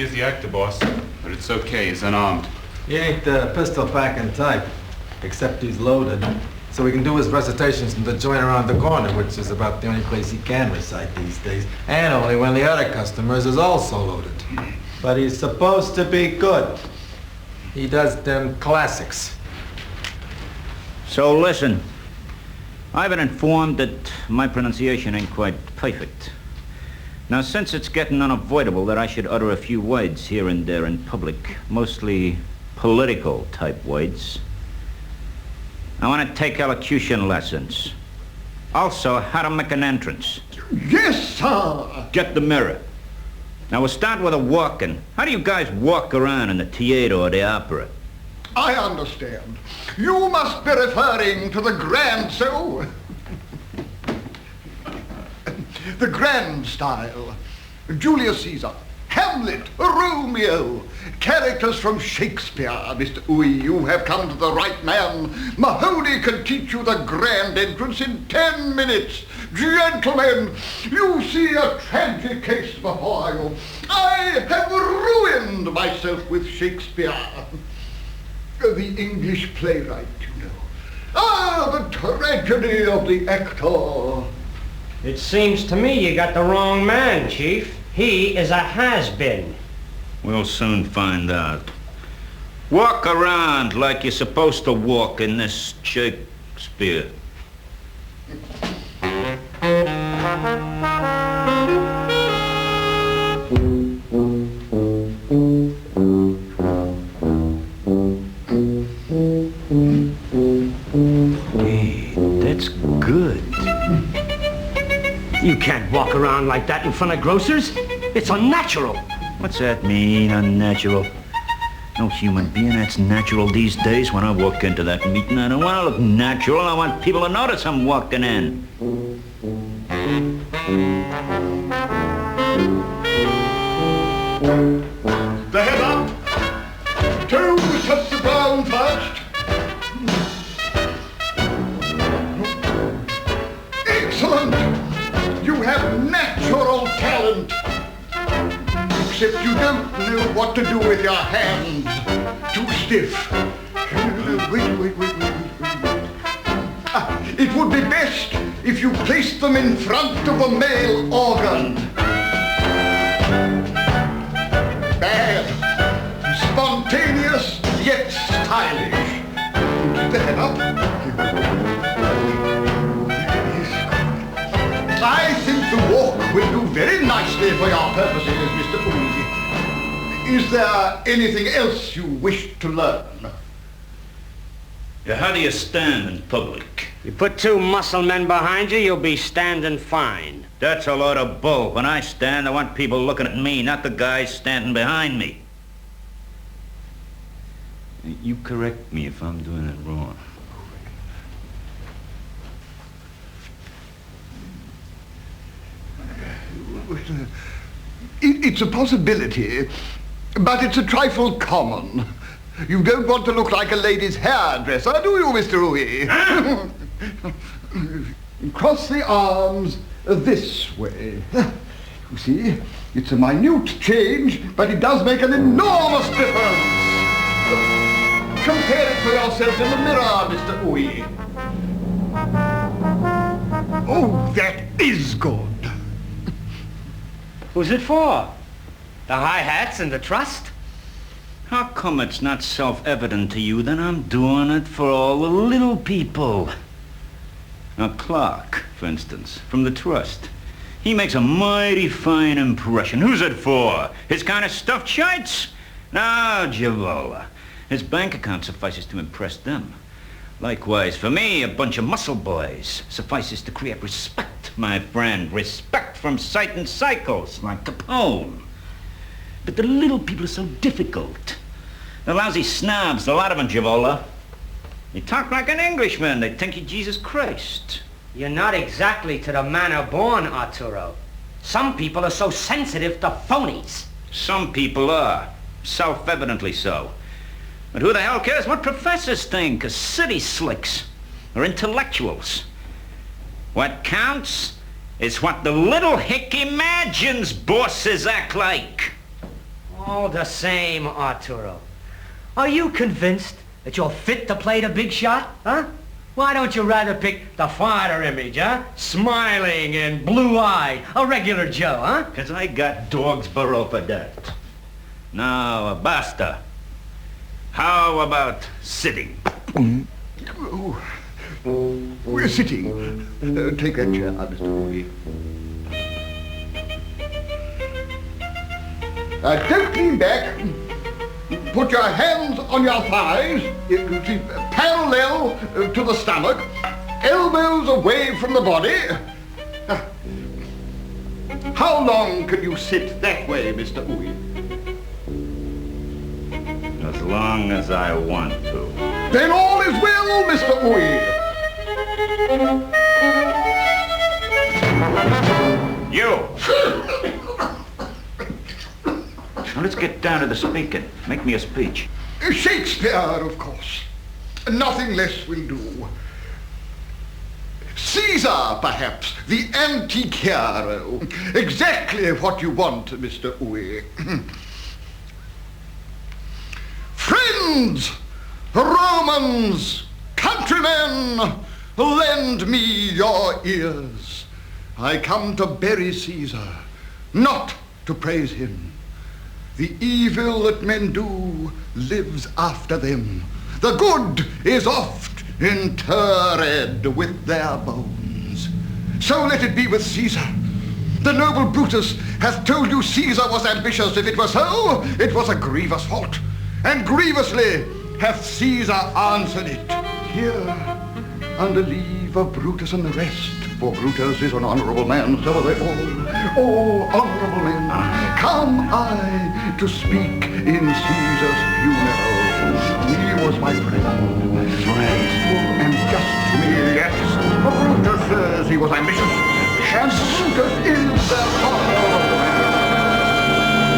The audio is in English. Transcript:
Here's the actor, boss. But it's okay, he's unarmed. He ain't pistol packing type, except he's loaded. So he can do his recitations from the joint around the corner, which is about the only place he can recite these days. And only when the other customers is also loaded. But he's supposed to be good. He does them classics. So listen, I've been informed that my pronunciation ain't quite perfect. Now, since it's getting unavoidable that I should utter a few words here and there in public, mostly political type words, I want to take elocution lessons. Also, how to make an entrance. Yes, sir. Get the mirror. Now, we'll start with a walking. How do you guys walk around in the theater or the opera? I understand. You must be referring to the grand show. The grand style. Julius Caesar, Hamlet, Romeo. Characters from Shakespeare, Mr. Ui. You have come to the right man. Mahoney can teach you the grand entrance in 10 minutes. Gentlemen, you see a tragic case before you. I have ruined myself with Shakespeare. The English playwright, you know. Ah, the tragedy of the actor. It seems to me you got the wrong man, Chief. He is a has-been. We'll soon find out. Walk around like you're supposed to walk in this Shakespeare. Hey, that's good. You can't walk around like that in front of grocers. It's unnatural. What's that mean, unnatural? No human being that's natural these days. When I walk into that meeting, I don't want to look natural. I want people to notice I'm walking in. The head up. 2, touch the ground first. Excellent. You have natural talent. Except you don't know what to do with your hands. Too stiff. Wait. It would be best if you placed them in front of a male organ. Bad. Spontaneous, yet stylish. Keep the head up. I think the walk will do very nicely for your purposes, Mr. Ui. Is there anything else you wish to learn? Yeah, how do you stand in public? You put 2 muscle men behind you, you'll be standing fine. That's a load of bull. When I stand, I want people looking at me, not the guys standing behind me. You correct me if I'm doing it wrong. It's a possibility, but it's a trifle common. You don't want to look like a lady's hairdresser, do you, Mr. Ui? Cross the arms this way. You see, it's a minute change, but it does make an enormous difference. Compare it for yourself in the mirror, Mr. Ui. Oh, that is good. Who's it for? The hi-hats and the trust? How come it's not self-evident to you that I'm doing it for all the little people? Now, Clark, for instance, from the trust. He makes a mighty fine impression. Who's it for? His kind of stuffed shites? No, Javola. His bank account suffices to impress them. Likewise, for me, a bunch of muscle boys suffices to create respect, my friend. Respect from sight and cycles, like Capone. But the little people are so difficult. The lousy snobs, a lot of them, Javola. You talk like an Englishman. They think you're Jesus Christ. You're not exactly to the manner born, Arturo. Some people are so sensitive to phonies. Some people are. Self-evidently so. But who the hell cares what professors think, or city slicks, or intellectuals? What counts is what the little hick imagines bosses act like. All the same, Arturo. Are you convinced that you're fit to play the big shot, huh? Why don't you rather pick the father image, huh? Smiling and blue-eyed, a regular Joe, huh? 'Cause I got dog's burrow for that. Now, basta. How about sitting? We're sitting. Take that chair, Mr. Ui. Don't lean back. Put your hands on your thighs, parallel to the stomach, elbows away from the body. How long can you sit that way, Mr. Ui? As long as I want to. Then all is well, Mr. Ui. You! Now let's get down to the speaking. Make me a speech. Shakespeare, of course. Nothing less will do. Caesar, perhaps, the antique hero. Exactly what you want, Mr. Ui. Friends, Romans, countrymen, lend me your ears. I come to bury Caesar, not to praise him. The evil that men do lives after them. The good is oft interred with their bones. So let it be with Caesar. The noble Brutus hath told you Caesar was ambitious. If it were so, it was a grievous fault. And grievously hath Caesar answered it. Here, under leave of Brutus and the rest, for Brutus is an honorable man, so are they all honorable men, come I to speak in Caesar's funeral. He was my friend, and just to me, yes, Brutus says he was ambitious, and Brutus is their father.